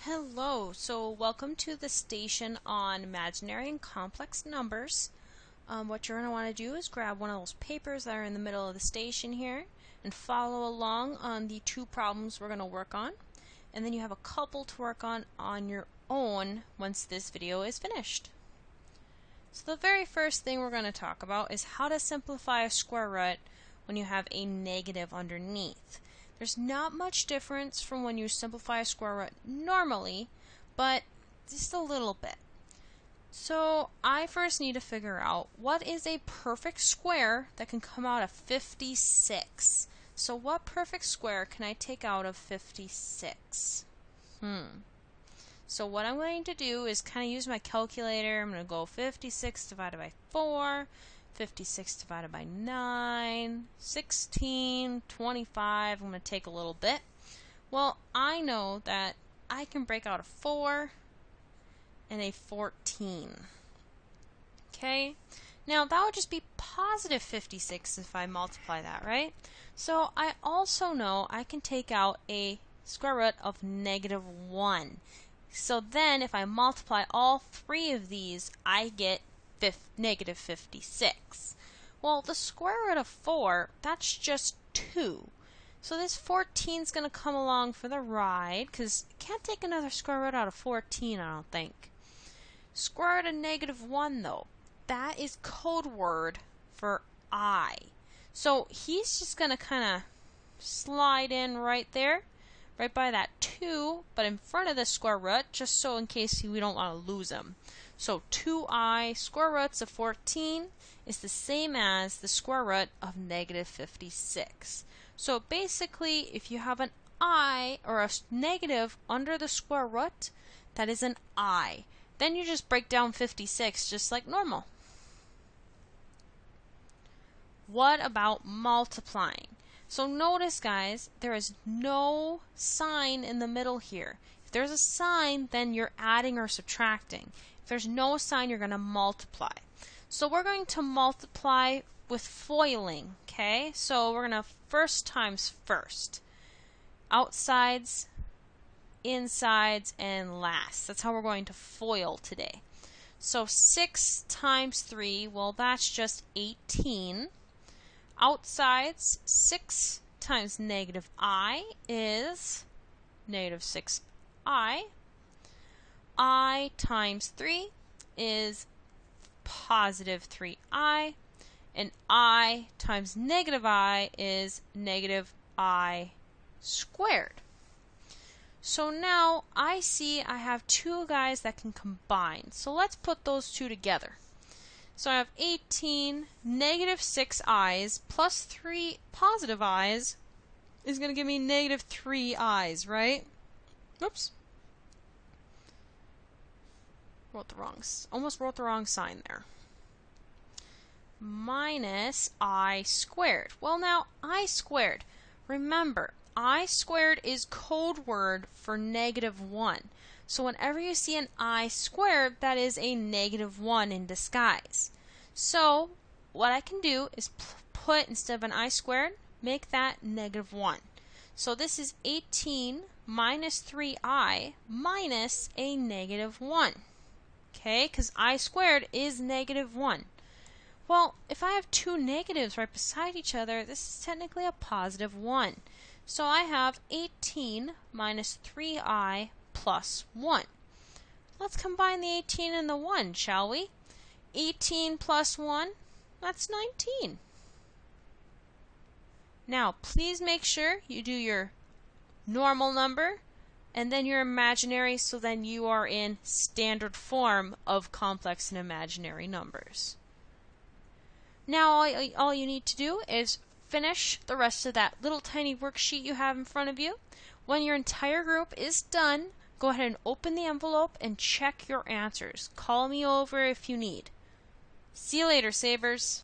Hello, so welcome to the station on imaginary and complex numbers. What you're going to want to do is grab one of those papers that are in the middle of the station here and follow along on the two problems we're going to work on. And then you have a couple to work on your own once this video is finished. So the very first thing we're going to talk about is how to simplify a square root when you have a negative underneath. There's not much difference from when you simplify a square root normally, but just a little bit. So I first need to figure out what is a perfect square that can come out of 56. So what perfect square can I take out of 56? So what I'm going to do is kind of use my calculator. I'm going to go 56 divided by 4, 56 divided by 9, 16, 25. I'm going to take a little bit. Well, I know that I can break out a 4 and a 14. Okay? Now, that would just be positive 56 if I multiply that, right? So I also know I can take out a square root of negative 1. So then, if I multiply all three of these, I get negative 56. Well, the square root of 4, that's just 2. So this 14 is going to come along for the ride, because you can't take another square root out of 14, I don't think. Square root of negative 1, though, that is code word for I. So he's just going to kind of slide in right there, right by that 2, but in front of the square root, just so in case we don't want to lose him. So 2i square roots of 14 is the same as the square root of negative 56. So basically, if you have an I or a negative under the square root, that is an I. Then you just break down 56 just like normal. What about multiplying? So notice, guys, there is no sign in the middle here. If there's a sign, then you're adding or subtracting. If there's no sign, you're going to multiply. So we're going to multiply with foiling, okay? So we're going to first times first. Outsides, insides, and last. That's how we're going to FOIL today. So 6 times 3, well, that's just 18. Outsides, 6 times negative I is negative 6i. I times 3 is positive 3i. And I times negative I is negative I squared. So now I see I have two guys that can combine. So let's put those two together. So I have 18 negative 6 i's plus 3 positive i's is going to give me negative 3 i's, right? Oops. Almost wrote the wrong sign there. Minus I squared. Well, now I squared. Remember, I squared is code word for negative 1. So whenever you see an I squared, that is a negative 1 in disguise. So what I can do is put, instead of an I squared, make that negative 1. So this is 18 minus 3i minus a negative 1. Okay, because I squared is negative 1. Well, if I have two negatives right beside each other, this is technically a positive 1. So I have 18 minus 3i plus 1. Let's combine the 18 and the 1, shall we? 18 plus 1, that's 19. Now, please make sure you do your normal number and then your imaginary, so then you are in standard form of complex and imaginary numbers. Now, all you need to do is finish the rest of that little tiny worksheet you have in front of you. When your entire group is done, go ahead and open the envelope and check your answers. Call me over if you need. See you later, Sabers.